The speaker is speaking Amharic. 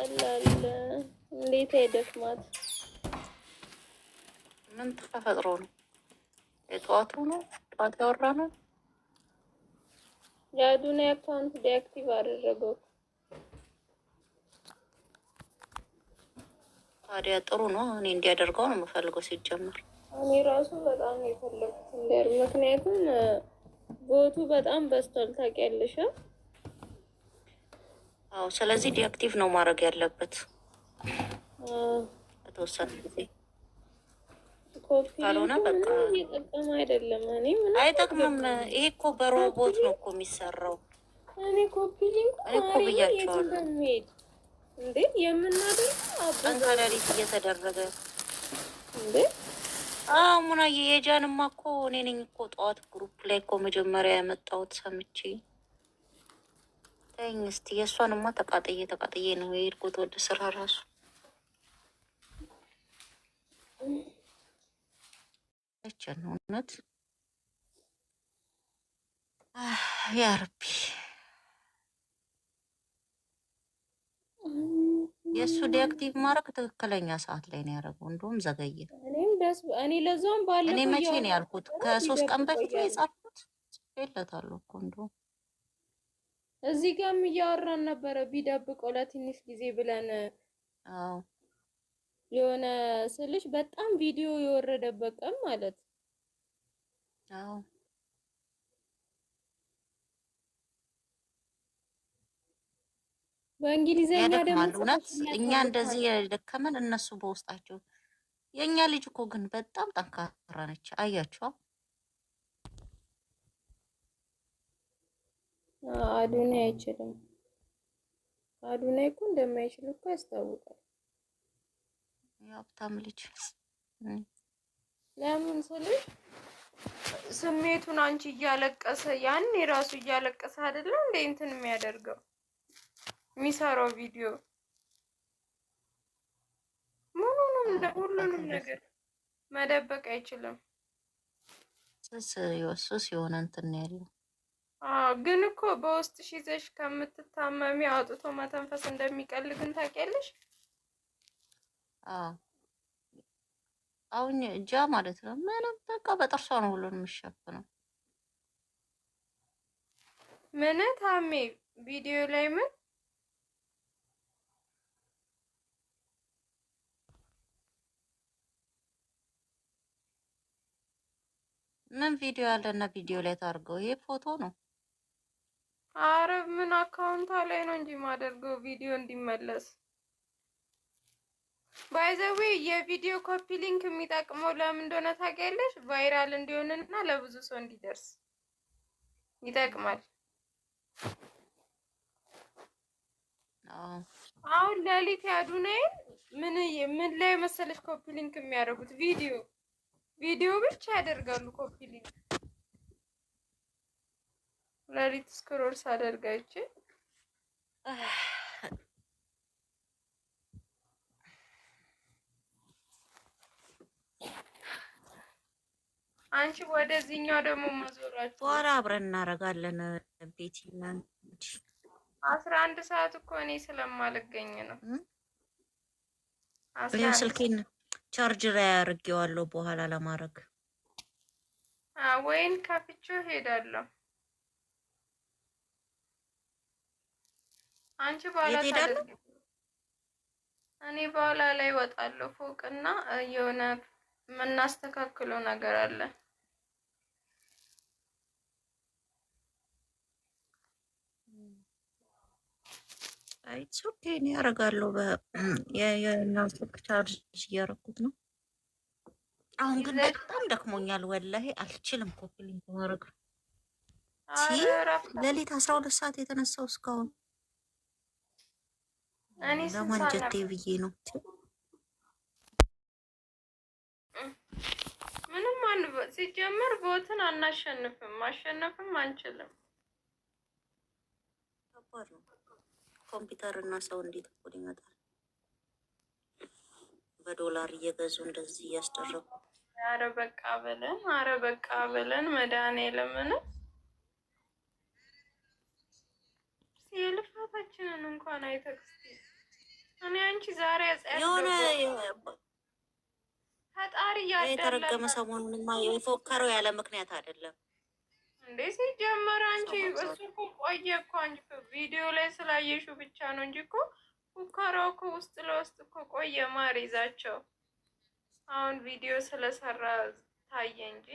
ያስጠላል። እንዴት አይደክማት? ምን ተፈጥሮ ነው? የጠዋቱ ነው? ጠዋት ያወራ ነው። የአዱናይ አካውንት ዲአክቲቭ አደረገው። ታዲያ ጥሩ ነው። እኔ እንዲያደርገው ነው የምፈልገው ሲጀመር። እኔ ራሱ በጣም ነው የፈለኩት እንዲያር፣ ምክንያቱም ቦቱ በጣም በዝቷል ታውቂያለሽ። አዎ፣ ስለዚህ ዲአክቲቭ ነው ማድረግ ያለበት በተወሰነ ጊዜ። ካልሆነ በቃ እየጠቀመ አይደለም። እኔ ምን አይጠቅምም። ይሄ እኮ በሮቦት ነው እኮ የሚሰራው። እኔ ኮፒ ሊንክ እኮ ብያቸዋለሁ እንዴ የምናደርገው ቀን ከሌሊት እየተደረገ እንዴ። ሙናዬ የጃንማ እኮ እኔ ነኝ እኮ ጠዋት ግሩፕ ላይ እኮ መጀመሪያ ያመጣሁት ሰምቼ። ተይኝ እስኪ። የእሷንማ ተቃጥዬ ነው የሄድኩት ወደ ስራ ራሱ። አይቻል ነው እውነት። ያ ረቢ የእሱ ዲአክቲቭ ማድረግ ትክክለኛ ሰዓት ላይ ነው ያደረገው። እንደውም ዘገየ። እኔ ለዛውም ባለፈው እኔ መቼ ነው ያልኩት? ከ3 ቀን በፊት ነው የጻፍኩት። ጽፌለታለሁ እኮ እንደውም እዚህ ጋርም እያወራን ነበረ። ቢደብቀው ለትንሽ ጊዜ ብለን የሆነ ስልሽ በጣም ቪዲዮ የወረደበት ቀን ማለት በእንግሊዘኛ ደግሞ እውነት እኛ እንደዚህ የደከመን እነሱ በውስጣቸው። የእኛ ልጅ እኮ ግን በጣም ጠንካራ ነች። አያችኋ? አዱናይ አይችልም። አዱናይ እኮ እንደማይችል እኮ ያስታውቃል። የሀብታም ልጅ ለምን ስልሽ ስሜቱን አንቺ እያለቀሰ ያን የራሱ እያለቀሰ አይደለም እንደ እንትን የሚያደርገው የሚሰራው ቪዲዮ ሁሉንም ነገር መደበቅ አይችልም። ሱስ የሆነ እንትን ያለው ግን እኮ በውስጥሽ ይዘሽ ከምትታመሚ አውጥቶ መተንፈስ እንደሚቀል ግን ታውቂያለሽ? አሁን እጃ ማለት ነው ምንም በቃ በጥርሷ ነው ሁሉን የሚሸፍነው። ምን ታሜ ቪዲዮ ላይ ምን ቪዲዮ ያለና ቪዲዮ ላይ ታርገው? ይሄ ፎቶ ነው። አረ ምን አካውንቷ ላይ ነው እንጂ ማደርገው ቪዲዮ እንዲመለስ። ባይ ዘ ዌይ የቪዲዮ ኮፒ ሊንክ የሚጠቅመው ለምን እንደሆነ ታውቂያለሽ? ቫይራል እንዲሆንና ለብዙ ሰው እንዲደርስ ይጠቅማል። አሁን ሌሊት ያዱናይ ምን ላይ መሰለሽ ኮፒ ሊንክ የሚያደርጉት ቪዲዮ ብቻ ያደርጋሉ ኮፒ ሊንክ። ሌሊት ስክሮል ሳደርጋችሁ አንቺ ወደዚህኛው ደግሞ ማዞራችሁ በኋላ አብረን እናደርጋለን። ቤት ይላል 11 ሰዓት እኮ እኔ ስለማልገኝ ነው። ስልኬን ቻርጅ ላይ አድርጌዋለሁ በኋላ ለማድረግ ወይን ከፍቼው ሄዳለሁ። አንቺ በኋላ ታደርጊ፣ እኔ በኋላ ላይ እወጣለሁ። ፎቅና የሆነ የምናስተካክለው ነገር አለ። አይት ኦኬ ነው ያደርጋለሁ። የናፍቅ ቻርጅ እያደረኩት ነው። አሁን ግን በጣም ደክሞኛል። ወላሂ አልችልም ኮፒ ሊንክ ማድረግ። ሌሊት 12 ሰዓት የተነሳው እስካሁን ለማንጀቴ ብዬ ነው። ምንም ሲጀመር ቦትን አናሸንፍም፣ ማሸነፍም አንችልም። ከባድ ነው። ኮምፒውተር እና ሰው እንዴት እኮ ይመጣል? በዶላር እየገዙ እንደዚህ እያስደረጉ። አረ በቃ በለን መድኃኒዓለምን የልፋታችንን እንኳን አይተክስቲ እኔ አንቺ ዛሬ የሆነ ፈጣሪ የተረገመ ያዳላል ሰሞኑንማ የፎከረው ያለ ምክንያት አይደለም እንዴ ሲጀመር አንቺ ሰሞኑን እሱ እኮ ቆየ እኮ አንቺ ቪዲዮ ላይ ስላየሽው ብቻ ነው እንጂ እኮ ፉከራው እኮ ውስጥ ለውስጥ እኮ ቆየ ማር ይዛቸው አሁን ቪዲዮ ስለሰራ ታየ እንጂ